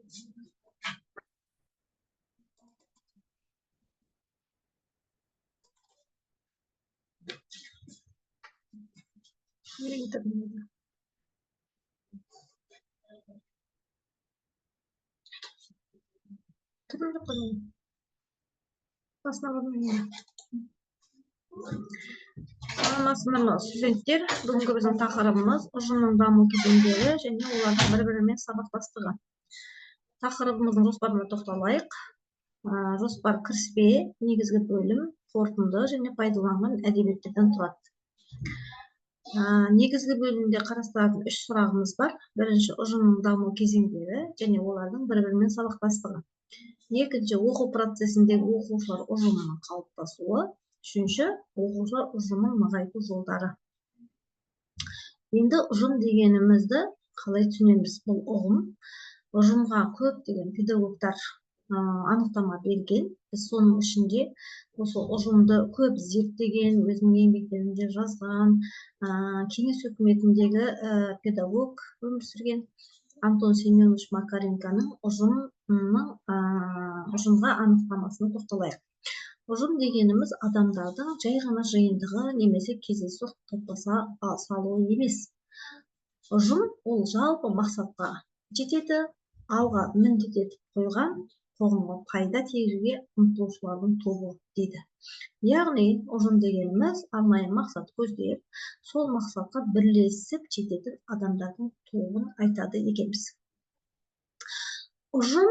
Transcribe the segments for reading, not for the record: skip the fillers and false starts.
Саламатсыздарбы студенттер, бүгүнкү биздин тақырыбымыз ұжымның даму кезеңдері және олардың бір-бірімен сабақтастығы. Тақырыбымыздың жоспарына тоқталайық. Жоспар кіріспе, негізгі бөлім, қорытынды және пайдаланған әдебиеттерден тұрады. Негізгі бөлімде қарастыратын 3 сұрағымыз бар. Бірінші, ұжымның даму кезеңдері және олардың бір-бірімен сабақтастығы. Екінші, оқу процесіндегі оқушылар ұжымының қалыптасуы. Үшінші, оқушылар ұжымын нығайту жолдары. Енді ұжым дегенімізді қалай түсінеміз? Бұл ұғым ұжымға көптеген педагогтар анықтама берген. Біз соның ішінде осы ұжымды көп зерттеген, өзінің еңбектерінде жазған, кеңес өкіметіндегі педагог өмір сүрген Антон Семенович Макаренконың ұжымға анықтамасына тоқталайық. Ұжым дегеніміз адамдардың жай ғана жиындығы немесе кездейсоқ топтаса салуы емес. Ұжым ол жалпы мақсатқа жетеді, алға міндет етіп қойған, қоғамға пайда тигізуге ұмтылушылардың тобы дейді. Яғни ұжым дегеніміз арнайы мақсат көздеп, сол мақсатқа бірлесіп жететін адамдардың тобын айтады екенбіз. Ұжым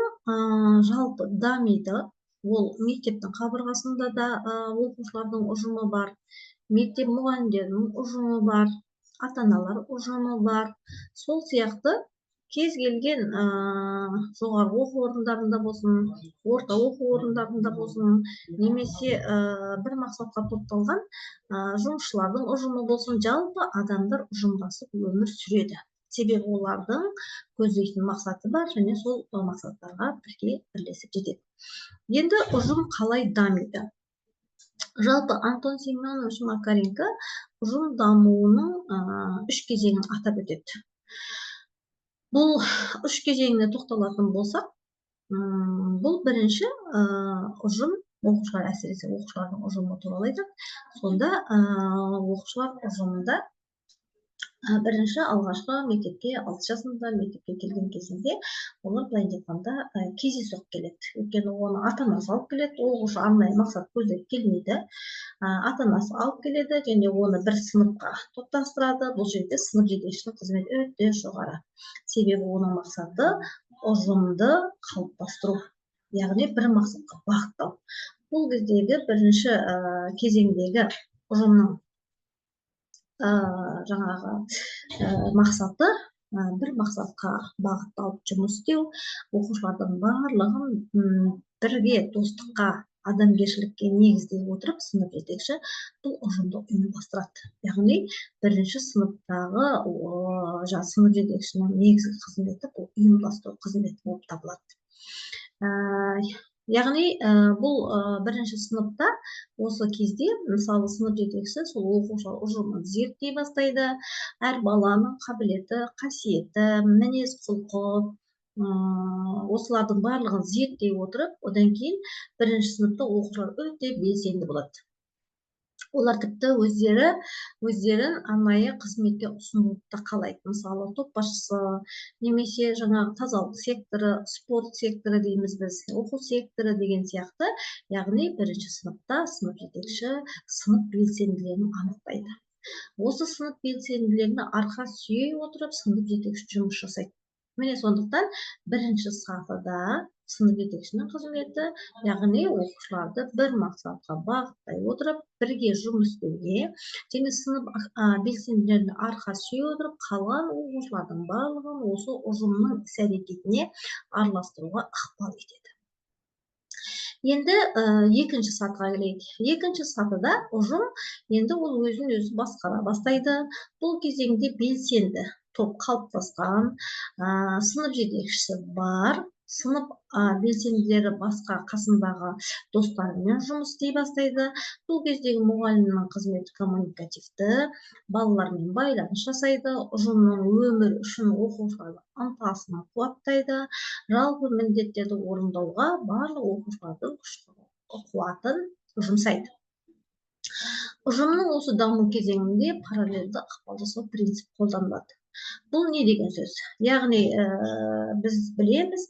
жалпы дамиды. Ол мектептің қабырғасында да оқушылардың ұжымы бар, мектеп мұғалімдерінің ұжымы бар, ата-аналар ұжымы бар. Сол сияқты кез келген жоғары оқу орындарында болсын, орта оқу орындарында болсын, немесе бір мақсатқа топталған жұмысшылардың ұжымы болсын, жалпы адамдар ұжымдасып өмір сүреді. Себебі олардың көздейтін мақсаты бар және сол мақсаттарға бірге бірлесіп жетеді. Енді ұжым қалай дамиды? Жалпы Антон Семенович Макаренко ұжым дамуының 3 кезеңін атап өтеді. Бұл 3 кезеңіне тоқталатын болсақ, бұл бірінші ұжым, оқушылар, әсіресе оқушылардың ұжымы туралы айтады. Сонда оқушылар ұжымында бірінші алғашқы мектепке 6 жасында мектепке келген кезінде олар былай айтқанда кездейсоқ келеді. Өйткені оны ата-анасы алып келеді, оқушы арнайы мақсат көздеп келмейді. Ата-анасы алып келеді және оны бір сыныпқа топтастырады. Бұл жерде сынып жетекшінің қызметі өте жоғары. Себебі оның мақсаты ұжымды қалыптастыру, яғни бір мақсатқа бағыттау. Бұл кездегі бірінші кезеңдегі ұжымның жаңағы мақсаты бір мақсатқа бағытталып жұмыс істеу, оқушылардың барлығын бірге достыққа, адамгершілікке негіздей отырып сынып жетекші бұл ұжымды ұйымдастырады. Яғни бірінші сыныптағы сынып жетекшінің негізгі қызметі бұл ұйымдастыру қызметі болып табылады. Яғни бұл бірінші сыныпта осы кезде мысалы сынып жетекшісі сол оқушылар ұжымын зерттей бастайды. Әр баланың қабілеті, қасиеті, мінез құлқы, осылардың барлығын зерттей отырып, одан кейін бірінші сыныпта оқушылар өте белсенді болады. Олар тіпті өздерін арнайы қызметке ұсынуды қалайды. Мысалы топ басшысы, немесе жаңағы тазалық секторы, спорт секторы дейміз біз, оқу секторы деген сияқты. Яғни бірінші сыныпта сынып жетекші сынып белсенділерін анықтайды. Осы сынып белсенділеріне арқа сүйей отырып сынып жетекші жұмыс жасайды. Міне сондықтан бірінші сатыда сынып жетекшінің қызметі, яғни оқушыларды бір мақсатқа бағыттай отырып, бірге жұмыс істеуге, және сынып белсенділеріне арқа сүйей отырып, қалған оқушылардың барлығын осы ұжымның іс-әрекетіне араластыруға ықпал етеді. Енді екінші сатыға келейік. Екінші сатыда ұжым енді ол өзін-өзі басқара бастайды. Бұл кезеңде белсенді топ қалыптасқан, сынып жетекшісі бар, сынып белсенділері басқа қасындағы достарымен жұмыс істей бастайды. Бұл кездегі мұғалімнің қызметі коммуникативті, балалармен байланыс жасайды, ұжымның өмір үшін оқушылардың ынтасын қуаттайды, жалпы міндеттерді орындауға барлық оқушылардың күш-қуатын жұмсайды. Ұжымның осы даму кезеңінде параллельді ықпал жасау принцип қолданылады. Бұл не деген сөз? Яғни біз білеміз,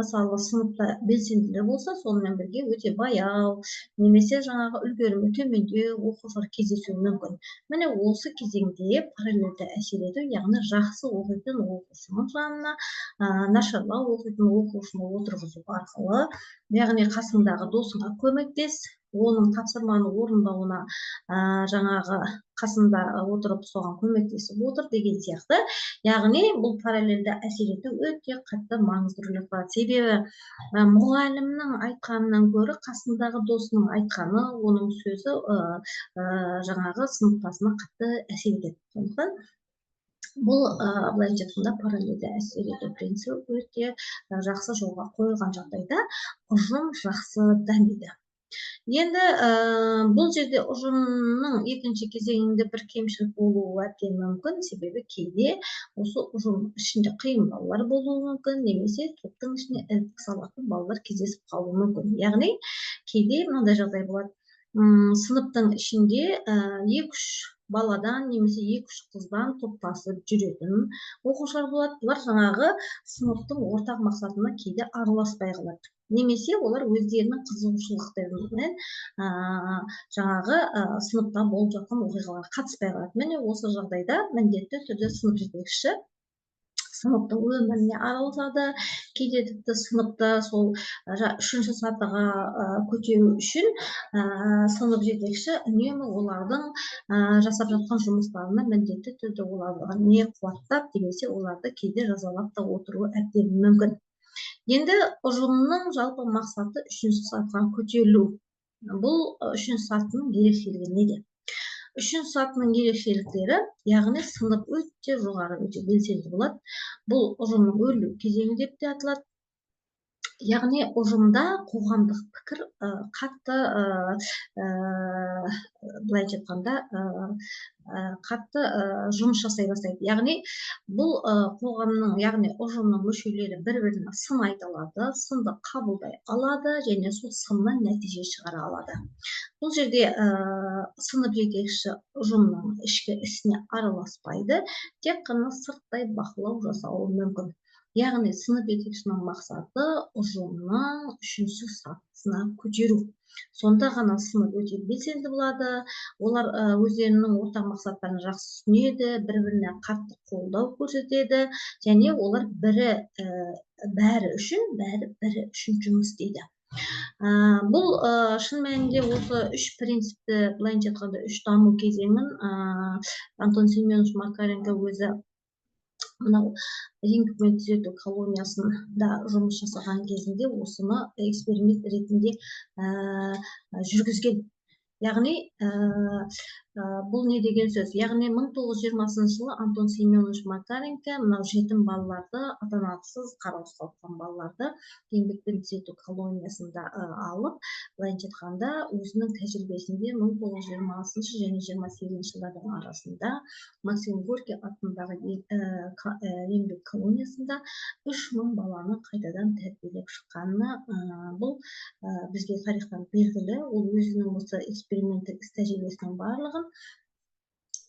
мысалы сыныпта белсенділер болса, сонымен бірге өте баяу, немесе жаңағы үлгерімі төмендеу оқушылар кездесуі мүмкін. Міне осы кезеңде параллельді әсер ету, яғни жақсы оқитын оқушының жанына нашарлау оқитын оқушыны отырғызу арқылы, яғни қасыңдағы досыңа көмектес, оның тапсырманы орындауына жаңағы қасында отырып соған көмектесіп отыр деген сияқты. Яғни бұл параллельді әсер ету өте қатты маңызды рөл атқарады. Себебі мұғалімнің айтқанынан гөрі қасындағы досының айтқаны, оның сөзі жаңағы сыныптасына қатты әсер етеді. Сондықтан бұл былайша айтқанда параллельді әсер ету принципі өте жақсы жолға қойылған жағдайда ұжым жақсы дамиды. Енді бұл жерде ұжымның екінші кезеңінде бір кемшілік болуы әбден мүмкін, себебі кейде осы ұжым ішінде қиын балалар болуы мүмкін, немесе топтың ішіне ілтік салатын балалар кездесіп қалуы мүмкін. Яғни кейде мынандай жағдай болады, сыныптың ішінде 2-3 баладан немесе 2-3 қыздан топтасып жүретін оқушылар болады. Бұлар жаңағы сыныптың ортақ мақсатына кейде араласпай қалады. Немесе олар өздерінің қызығушылықтарымен жаңағы сыныпта болып жатқан оқиғаларға қатыспай қалады. Міне осы жағдайда міндетті түрде сынып жетекшісі сыныптың өміріне араласады. Кейде тіпті сыныпты сол 3-ші сатыға көтеру үшін сынып жетекші үнемі олардың жасап жатқан жұмыстарына міндетті түрде оларға не қуаттап, немесе оларды кейде жазалап та отыруы әбден мүмкін. Енді ұжымның жалпы мақсаты 3-ші сатыға көтерілу. Бұл 3-ші сатының ерекшелігі неде? 3-ші сатының ерекшеліктері, яғни сынып өте жоғары, өте белсенді болады. Бұл ұжымның өрлеу кезеңі деп те аталады. Яғни ұжымда қоғамдық пікір қатты былайша айтқанда қатты жұмыс жасай бастайды. Яғни бұл қоғамның, яғни ұжымның мүшелері бір-біріне сын айта алады, сынды қабылдай алады және сол сыннан нәтиже шығара алады. Бұл жерде сынып жетекші ұжымның ішкі ісіне араласпайды, тек қана сырттай бақылау жасауы мүмкін. Яғни сынып жетекшінің мақсаты ұжымның 3-ші сатысына көтеру. Сонда ғана сынып өте белсенді болады, олар өздерінің ортақ мақсаттарын жақсы түсінеді, бір-біріне қатты қолдау көрсетеді, және олар бәрі үшін жұмыс істейді. Бұл шын мәнінде осы 3 принципті, былайша айтқанда 3 даму кезеңін Антон Семенович Макаренко өзі мынау еңбек пен түзету колониясында жұмыс жасаған кезінде осыны эксперимент ретінде жүргізген. Яғни бұл не деген сөз? Яғни 1920 жылы Антон Семенович Макаренко мынау жетім балаларды, ата-анасыз қараусыз қалған балаларды еңбек пен түзету колониясында алып, былайша айтқанда өзінің тәжірибесінде 1920 және 28 жылдардың арасында Максим Горький атындағы еңбек колониясында 3000 баланы қайтадан тәрбиелеп шыққаны, бұл бізге тарихтан белгілі. Ол өзінің осы эксперименттік іс тәжірибесінің барлығын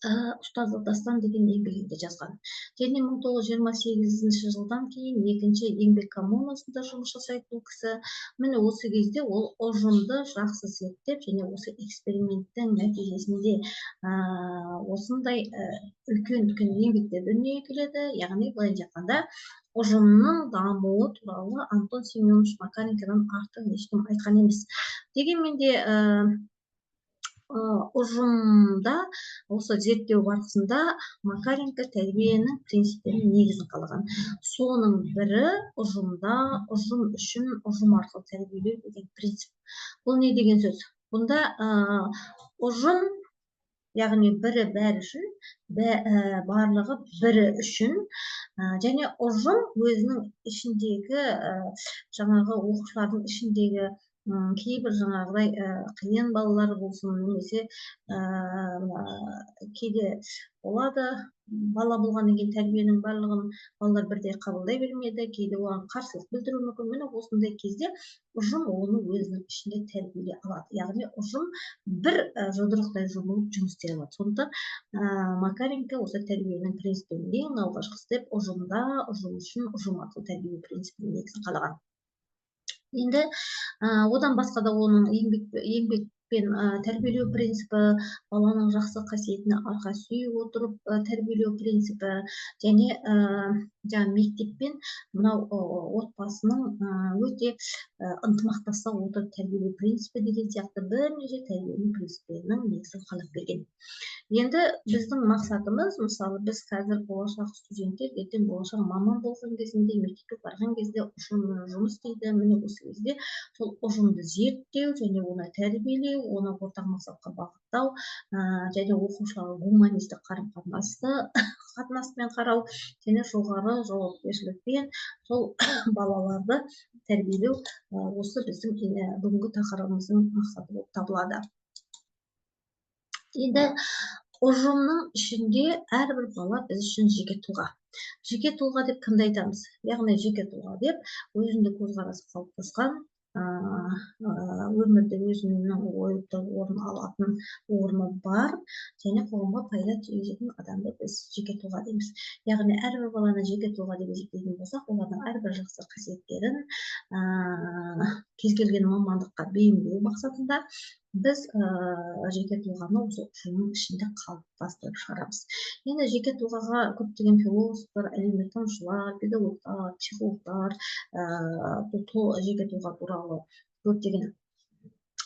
ұстаздық дастан деген еңбегінде жазған. Және 1928 жылдан кейін екінші еңбек коммунасында жұмыс жасайды бұл кісі. Міне осы кезде ол ұжымды жақсы зерттеп, және осы эксперименттің нәтижесінде осындай үлкен еңбектер дүниеге келеді. Яғни былайша айтқанда ұжымның дамуы туралы Антон Семенович Макаренкодан артық ешкім айтқан емес. Дегенмен де ұжымда осы зерттеу барысында Макаренко тәрбиенің принциптерінің негізін қалаған. Соның бірі ұжымда, ұжым үшін ұжым арқылы тәрбиелеу деген принцип. Бұл не деген сөз? Бұнда ұжым яғни бірі бәрі үшін, барлығы бірі үшін. Және ұжым өзінің ішіндегі жаңағы оқушылардың ішіндегі кейбір жаңағыдай қиын балалар болсын, немесе кейде болады, бала болғаннан кейін тәрбиенің барлығын балалар бірдей қабылдай бермеді, кейде оған қарсылық білдіруі мүмкін. Міне осындай кезде ұжым оны өзінің ішінде тәрбиелей алады, яғни ұжым бір жұдырықтай жұмылып жұмыс істей алады. Сондықтан Макаренко осы тәрбиенің принципін ең алғашқысы деп ұжымда, ұжым үшін, ұжым арқылы тәрбие принципінің негізін қалаған. Енді одан басқа да оның еңбекпен тәрбиелеу принципі, баланың жақсы қасиетіне арқа сүйей отырып тәрбиелеу принципі, және мектеппен мынау отбасының өте ынтымақтаса отырып тәрбиелеу принципі деген сияқты бірнеше тәрбиенің принциптерінің негізін қалап берген. Енді біздің мақсатымыз, мысалы біз қазір болашақ студенттер, ертең болашақ маман болған кезінде, мектепке барған кезде ұжыммен жұмыс істейді. Міне осы кезде сол ұжымды зерттеу және оны тәрбиелеу, оны ортақ мақсатқа бағыттау, және оқушыларға гуманистік қатынаспен қарау, және жоғары жауапкершілікпен сол балаларды тәрбиелеу осы біздің бүгінгі тақырыбымыздың мақсаты болып табылады. Енді ұжымның ішінде әрбір бала біз үшін жеке тұлға. Жеке тұлға деп кімді айтамыз? Яғни жеке тұлға деп өзіндік көзқарасы қалыптасқан, өмірде өзінің ойды орын алатын орны бар, және қоғамға пайда тигізетін адамды біз жеке тұлға дейміз. Яғни әрбір баланы жеке тұлға деп есептейтін болсақ, олардың әрбір жақсы қасиеттерін кез келген мамандыққа бейімдеу мақсатында біз жеке тұлғаны осы ұжымның ішінде қалыптастырып шығарамыз. Енді жеке тұлғаға көптеген философтар, әлеуметтанушылар, педагогтар, психологтар жеке тұлға туралы көптеген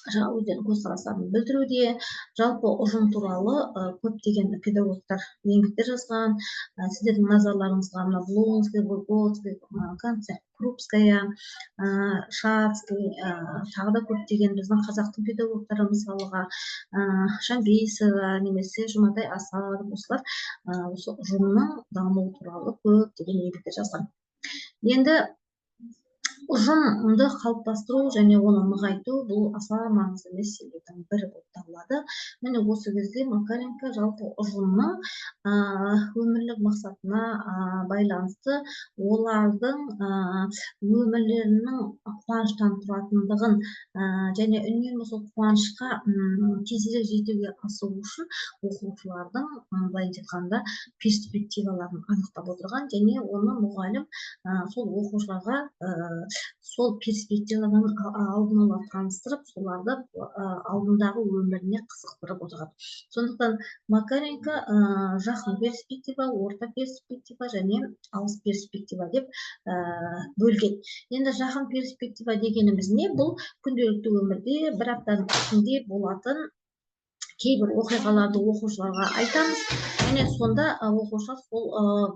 өздерінің көзқарастарын білдіруде. Жалпы ұжым туралы көптеген педагогтар еңбектер жазған. Сіздердің назарларыңызға мына Блонский, Выгодский, Крупская, Шацкий, тағы да көптеген біздің қазақтың педагогтары, мысалға Шамбейсова, немесе Жұматай Асар, осылар осы ұжымның дамуы туралы көптеген еңбектер жазған. Енді ұжымды қалыптастыру және оны нығайту бұл аса маңызды мәселелердің бірі болып табылады. Міне осы кезде Макаренко жалпы ұжымның өмірлік мақсатына байланысты олардың өмірлерінің қуаныштан тұратындығын және үнемі сол қуанышқа тезірек жетуге асығу үшін оқушылардың былай айтқанда перспективаларын анықтап отырған, және оны мұғалім сол оқушыларға сол перспективадан алдын ала таныстырып, соларды алдындағы өміріне қызықтырып отырған. Сондықтан Макаренко жақын перспектива, орта перспектива және алыс перспектива деп бөлген. Енді жақын перспектива дегеніміз не? Бұл күнделікті өмірде бір аптаның ішінде болатын кейбір оқиғаларды оқушыларға айтамыз, және сонда оқушылар сол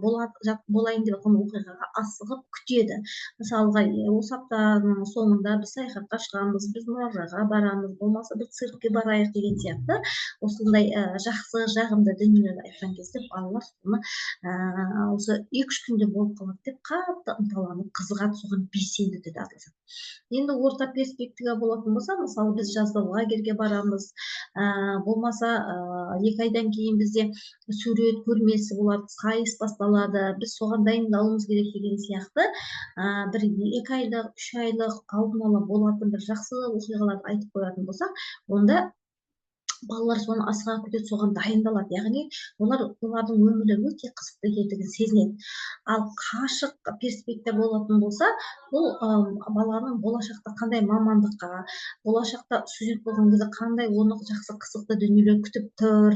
болайын деп жатқан оқиғаға асығып күтеді. Мысалға, осы аптаның соңында біз саяхатқа шығамыз, біз мұражайға барамыз, болмаса біз циркке барайық деген сияқты осындай жақсы, жағымды дүниелерді айтқан кезде балалар соны осы 2-3 күнде болып қалады деп қатты ынталанып, қызығады, соған белсенді түрде атылады. Енді орта перспектива болатын болса, мысалы біз жазда лагерьге барамыз, болмаса 2 айдан кейін бізде сурет көрмесі болады, сайыс басталады, біз соған дайындалуымыз керек деген сияқты бір 2 айлық, 3 айлық алдын ала болатын бір жақсы оқиғаларды айтып қоятын болсақ, онда балалар соны асыға күтеді, соған дайындалады. Яғни олардың өмірлері өте қызықты екендігін сезінеді. Ал қашық перспектива болатын болса, бұл баланың болашақта қандай мамандыққа, болашақта студент болған кезде қандай оны жақсы қызықты дүниелер күтіп тұр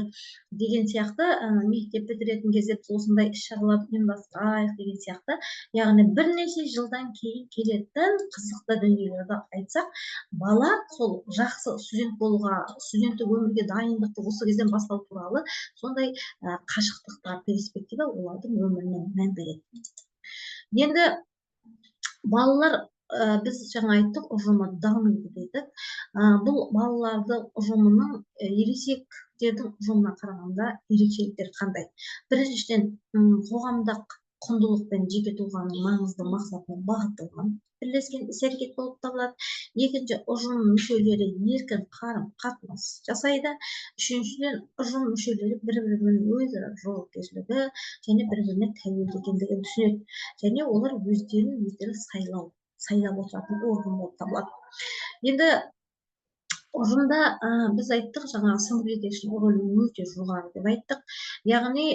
деген сияқты, мектеп бітіретін кезде біз осындай іс-шараларды ұйымдастырайық деген сияқты, яғни бірнеше жылдан кейін келетін қызықты дүниелерді айтсақ, бала сол жақсы студент болуға, студенттік өмірге дайындықты осы кезден бастау туралы сондай қашықтықта перспектива олардың өміріне мән береді. Енді балалар біз жаңа айттық, ұжымы дамиды дедік. Бұл балаларды ұжымының ересектердің ұжымына қарағанда ерекшеліктері қандай? Біріншіден, қоғамдық құндылық пен жеке тұлғаның маңызды мақсатына бағытталған бірлескен іс-әрекет болып табылады. Екінші, ұжым мүшелері еркін қарым-қатынас жасайды. Үшіншіден, ұжым мүшелері бір-бірімен өзара жауапкершілігі және бір-біріне тәуелді екендігін түсінеді. Және олар өздері сайлап отыратын орган болып табылады. Енді ұжымда біз айттық, жаңағы сынып жетекшінің рөлі өте жоғары деп айттық. Яғни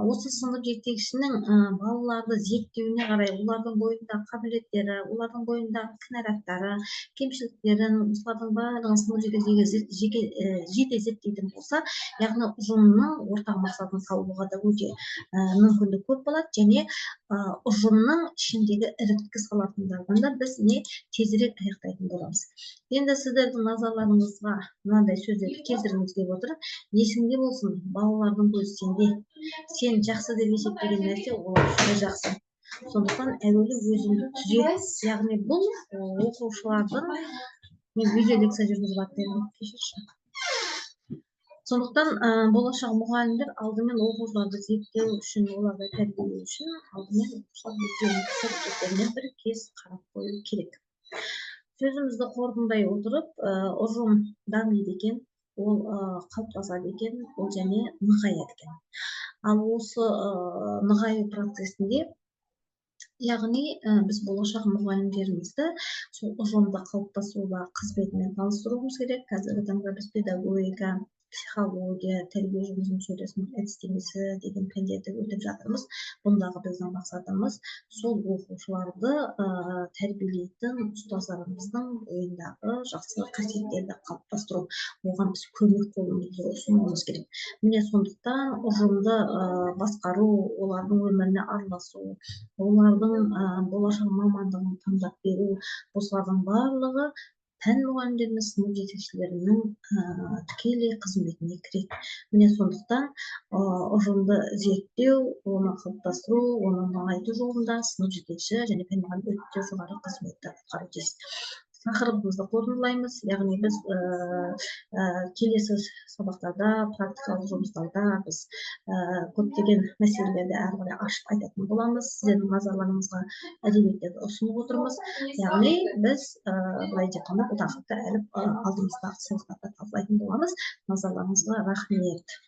осы сынып жетекшінің балаларды зерттеуіне қарай, олардың бойындағы қабілеттері, олардың бойындағы кінәраттары, кемшіліктерін, осылардың барлығын сынып жетекшіге жете зерттейтін болса, яғни ұжымның ортақ мақсатын табуға да өте мүмкіндік көп болады. Және ұжымның ішіндегі іріткі салатындардан да біз тезірек аяқтайтын боламыз. Енді сіздердің назарларыңызға мынандай сөздерді келтіргіміз келіп отыр. Есіңде болсын, балалардың көзі сенде. Сен жақсы деп есептеген нәрсе олар үшін жақсы. Сондықтан әуелі өзіңді түзе. Яғни бұл оқушылардың видеолекция жүргізіп жатыр. Кешірші. Сондықтан болашақ мұғалімдер алдымен оқушыларды зерттеу үшін, оларды тәрбиелеу үшін алдымен оқушылар бір кез қарап қою керек. Сөзімізді қорытындай отырып, ұжым дамиды екен, ол қалыптасады екен, ол және нығаяды екен. Ал осы нығаю процесінде, яғни біз болашақ мұғалімдерімізді сол ұжымда қалыптасуға қызметімен таныстыруымыз керек. Қазіргі таңда біз педагогика, психология, тәрбие жұмысының сөйлесім әдістемесі деген пәндерді өтіп жатырмыз. Бұндағы біздің мақсатымыз сол оқушыларды тәрбиелейтін ұстаздарымыздың ойындағы жақсы қасиеттерді қалыптастыру. Оған біз көмек қолымызды ұсынуымыз керек. Міне сондықтан ұжымды басқару, олардың өміріне араласу, олардың болашақ мамандығын таңдап беру, осылардың барлығы пән мұғалімдерінің, сынып жетекшілерінің тікелей қызметіне кіреді. Міне сондықтан ұжымды зерттеу, оны қалыптастыру, оны нығайту жолында сынып жетекші және пән мұғалімі өте жоғары қызметті атқаруы тиіс. Тақырыбымызды қорытындылаймыз. Яғни біз келесі сабақтарда, практикалық жұмыстарда біз көптеген мәселелерді әрі қарай ашып айтатын боламыз. Сіздердің назарларыңызға әдебиеттерді ұсынып отырмыз. Яғни біз былай деп айтқанда бұл тақырыпты әлі алдымыздағы сабақтарда талқылайтын боламыз. Назарларыңызға рахмет.